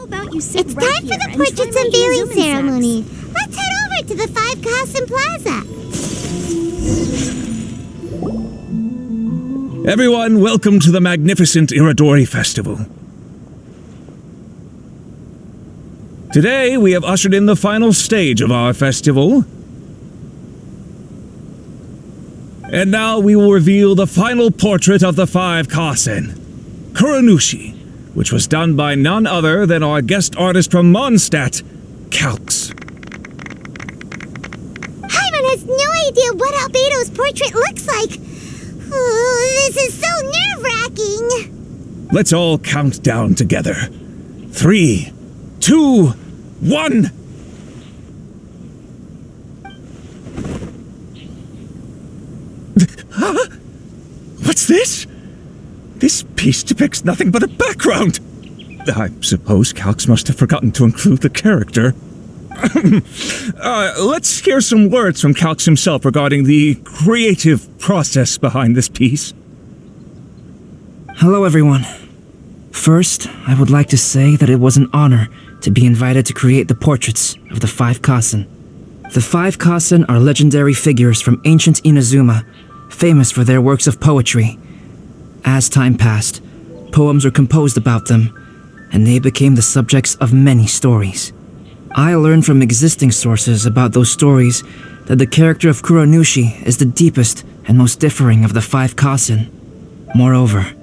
about you sit It's right time for here the and portraits try my unveiling Inazuma ceremony. Let's head over to the 5 Kasen Plaza. Everyone, welcome to the magnificent Irodori Festival. Today, we have ushered in the final stage of our festival. And now we will reveal the final portrait of the 5 Kasen, Kuronushi, which was done by none other than our guest artist from Mondstadt, Calx. Hyman has no idea what Albedo's portrait looks like. Oh, this is so nerve-wracking. Let's all count down together. 3, 2, 1. Huh? What's this? This piece depicts nothing but a background. I suppose Calx must have forgotten to include the character. Let's hear some words from Calx himself regarding the creative process behind this piece. Hello, everyone. First, I would like to say that it was an honor to be invited to create the portraits of the 5 Kasen. The 5 Kasen are legendary figures from ancient Inazuma, famous for their works of poetry. As time passed, poems were composed about them, and they became the subjects of many stories. I learned from existing sources about those stories that the character of Kuronushi is the deepest and most differing of the 5 Kasen. Moreover,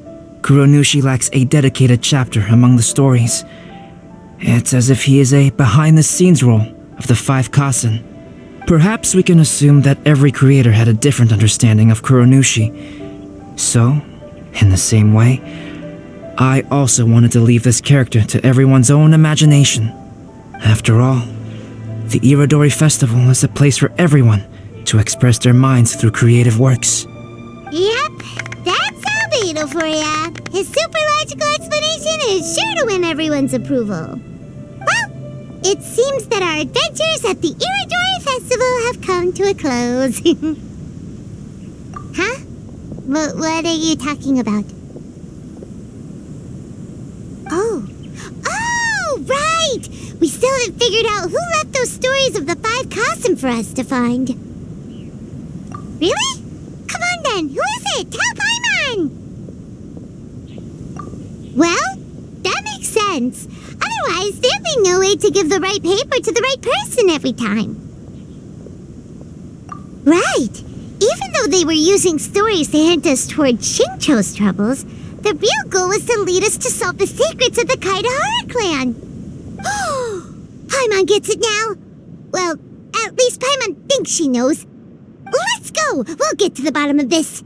Kuronushi lacks a dedicated chapter among the stories. It's as if he is a behind-the-scenes role of the 5 Kasen. Perhaps we can assume that every creator had a different understanding of Kuronushi. So, in the same way, I also wanted to leave this character to everyone's own imagination. After all, the Irodori Festival is a place for everyone to express their minds through creative works. Yep, that's Albedo for ya. His super logical explanation is sure to win everyone's approval. Well, it seems that our adventures at the Irodori Festival have come to a close. Huh? What are you talking about? Oh, right! We still haven't figured out who left those stories of the 5 Kasen for us to find. Really? Come on then, who is it? Tell Paimon! Well, that makes sense. Otherwise, there'd be no way to give the right paper to the right person every time. Right. Even though they were using stories to hint us toward Shincho's troubles, the real goal was to lead us to solve the secrets of the Kaidahara clan. Paimon gets it now. Well, at least Paimon thinks she knows. Let's go! We'll get to the bottom of this.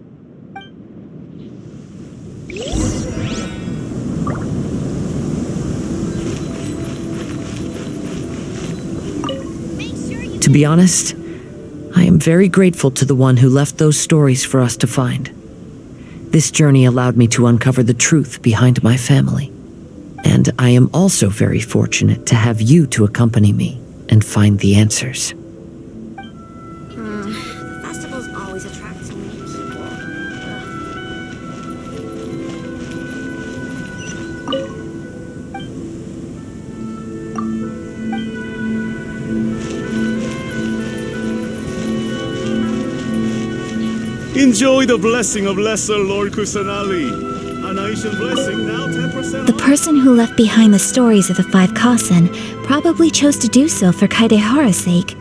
To be honest, I am very grateful to the one who left those stories for us to find. This journey allowed me to uncover the truth behind my family. And I am also very fortunate to have you to accompany me and find the answers. The festivals always attract so many people. Enjoy the blessing of Lesser Lord Kusanali. An Aishan blessing, now 10% The person who left behind the stories of the 5 Kasen probably chose to do so for Kaidehara's sake.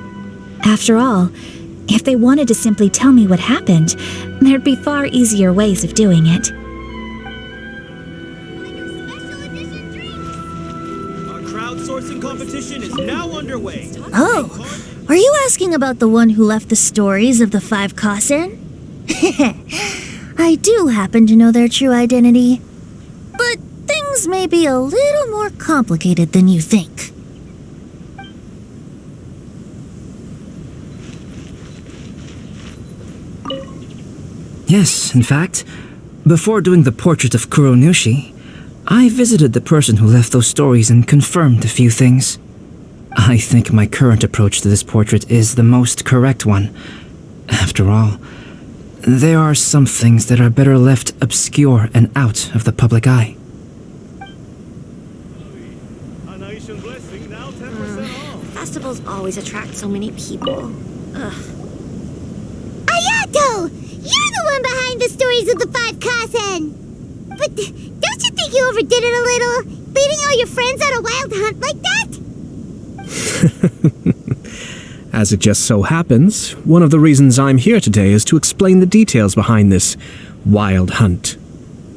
After all, if they wanted to simply tell me what happened, there'd be far easier ways of doing it. Our crowdsourcing competition is now underway. Oh, are you asking about the one who left the stories of the 5 Kasen? I do happen to know their true identity. But things may be a little more complicated than you think. Yes, in fact, before doing the portrait of Kuronushi, I visited the person who left those stories and confirmed a few things. I think my current approach to this portrait is the most correct one. After all, there are some things that are better left obscure and out of the public eye. Ancient Blessing now 10% off. Festivals always attract so many people. Ugh. Ayato! You're the one behind the stories of the Five Kasen! But don't you think you overdid it a little? Leading all your friends on a wild hunt like that? As it just so happens, one of the reasons I'm here today is to explain the details behind this wild hunt.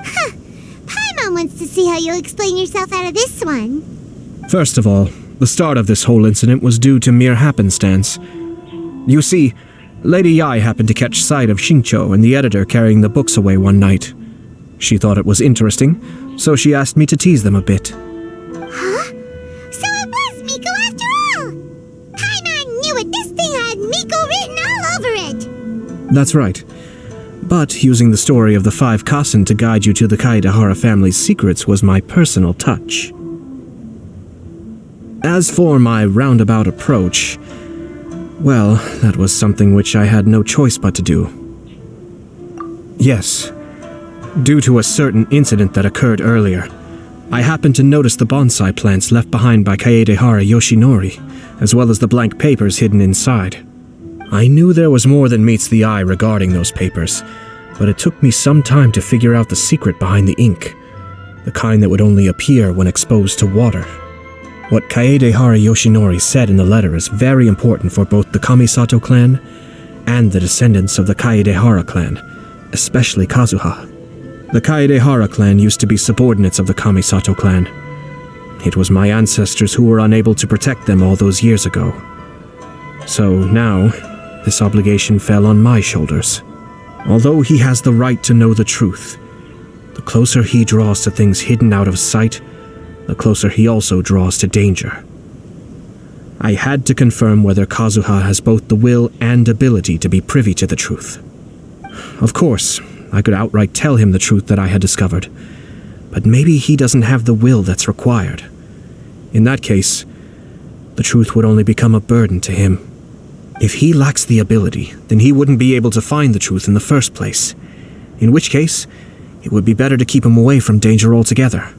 Huh. Paimon wants to see how you'll explain yourself out of this one. First of all, the start of this whole incident was due to mere happenstance. You see, Lady Yai happened to catch sight of Shincho and the editor carrying the books away one night. She thought it was interesting, so she asked me to tease them a bit. Huh? So it was Miko after all! Paimon knew it! This thing had Miko written all over it! That's right. But using the story of the Five Kasen to guide you to the Kaedehara family's secrets was my personal touch. As for my roundabout approach, well, that was something which I had no choice but to do. Yes, due to a certain incident that occurred earlier, I happened to notice the bonsai plants left behind by Kaedehara Yoshinori, as well as the blank papers hidden inside. I knew there was more than meets the eye regarding those papers, but it took me some time to figure out the secret behind the ink, the kind that would only appear when exposed to water. What Kaedehara Yoshinori said in the letter is very important for both the Kamisato clan and the descendants of the Kaedehara clan, especially Kazuha. The Kaedehara clan used to be subordinates of the Kamisato clan. It was my ancestors who were unable to protect them all those years ago. So now, this obligation fell on my shoulders. Although he has the right to know the truth, the closer he draws to things hidden out of sight, the closer he also draws to danger. I had to confirm whether Kazuha has both the will and ability to be privy to the truth. Of course, I could outright tell him the truth that I had discovered, but maybe he doesn't have the will that's required. In that case, the truth would only become a burden to him. If he lacks the ability, then he wouldn't be able to find the truth in the first place, in which case, it would be better to keep him away from danger altogether.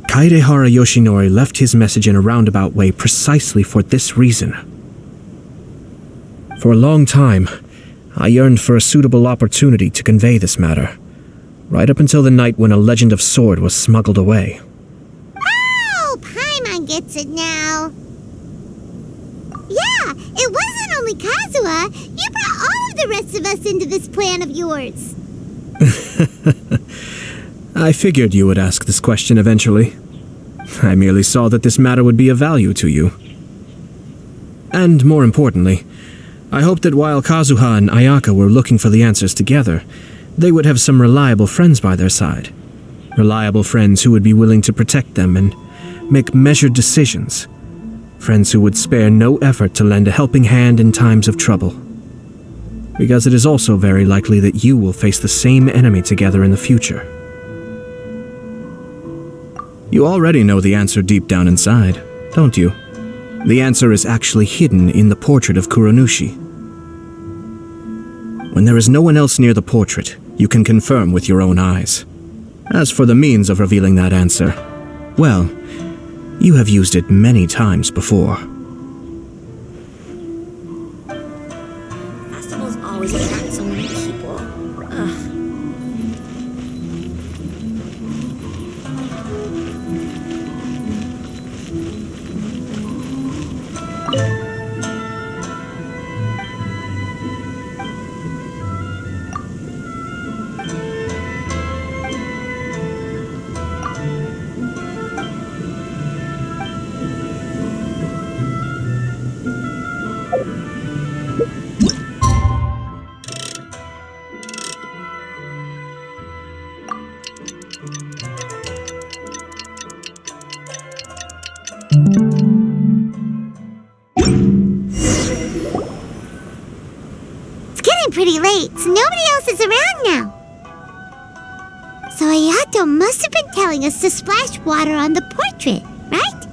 Kaedehara Yoshinori left his message in a roundabout way precisely for this reason. For a long time, I yearned for a suitable opportunity to convey this matter, right up until the night when a legend of sword was smuggled away. Oh, Paimon gets it now. Yeah, it wasn't only Kazuha. You brought all of the rest of us into this plan of yours. I figured you would ask this question eventually. I merely saw that this matter would be of value to you. And more importantly, I hoped that while Kazuha and Ayaka were looking for the answers together, they would have some reliable friends by their side. Reliable friends who would be willing to protect them and make measured decisions. Friends who would spare no effort to lend a helping hand in times of trouble. Because it is also very likely that you will face the same enemy together in the future. You already know the answer deep down inside, don't you? The answer is actually hidden in the portrait of Kuronushi. When there is no one else near the portrait, you can confirm with your own eyes. As for the means of revealing that answer, well, you have used it many times before. Festivals always attract so many people. Ugh. It's getting pretty late, so nobody else is around now. So Ayato must have been telling us to splash water on the portrait, right?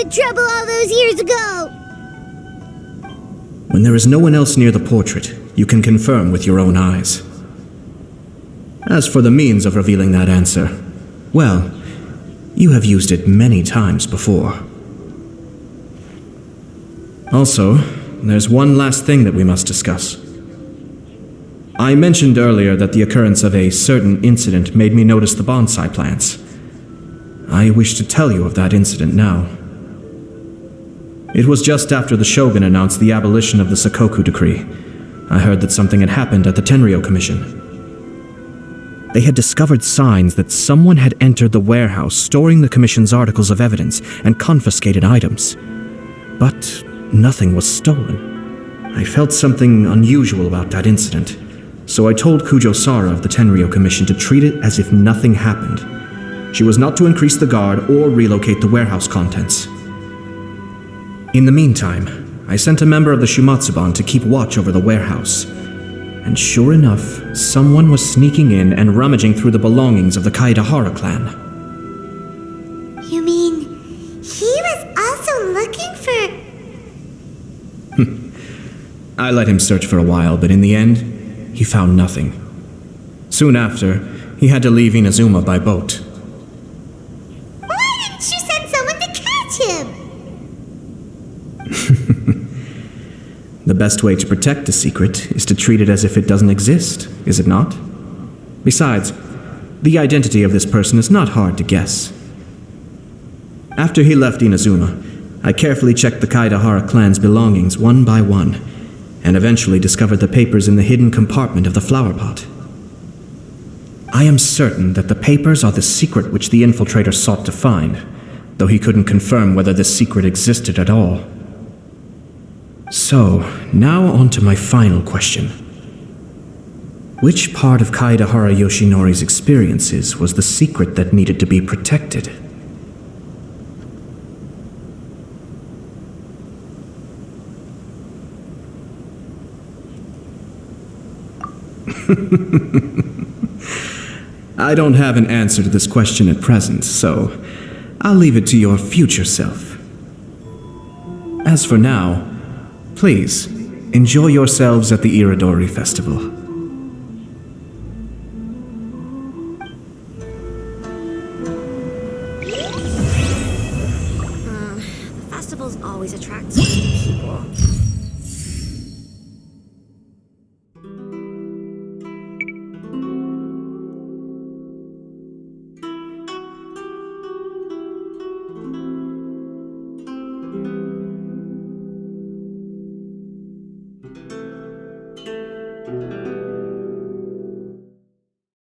had trouble all those years ago. When there is no one else near the portrait, you can confirm with your own eyes. As for the means of revealing that answer, well, you have used it many times before. Also, there's one last thing that we must discuss. I mentioned earlier that the occurrence of a certain incident made me notice the bonsai plants. I wish to tell you of that incident now. It was just after the Shogun announced the abolition of the Sakoku decree. I heard that something had happened at the Tenryo Commission. They had discovered signs that someone had entered the warehouse storing the Commission's articles of evidence and confiscated items. But nothing was stolen. I felt something unusual about that incident, so I told Kujo Sara of the Tenryo Commission to treat it as if nothing happened. She was not to increase the guard or relocate the warehouse contents. In the meantime, I sent a member of the Shumatsuban to keep watch over the warehouse. And sure enough, someone was sneaking in and rummaging through the belongings of the Kaedahara clan. You mean he was also looking for... I let him search for a while, but in the end, he found nothing. Soon after, he had to leave Inazuma by boat. Why didn't you send someone to catch him? The best way to protect a secret is to treat it as if it doesn't exist, is it not? Besides, the identity of this person is not hard to guess. After he left Inazuma, I carefully checked the Kaedahara clan's belongings one by one, and eventually discovered the papers in the hidden compartment of the flower pot. I am certain that the papers are the secret which the infiltrator sought to find, though he couldn't confirm whether this secret existed at all. So, now on to my final question. Which part of Kaedahara Yoshinori's experiences was the secret that needed to be protected? I don't have an answer to this question at present, so I'll leave it to your future self. As for now, please, enjoy yourselves at the Irodori Festival.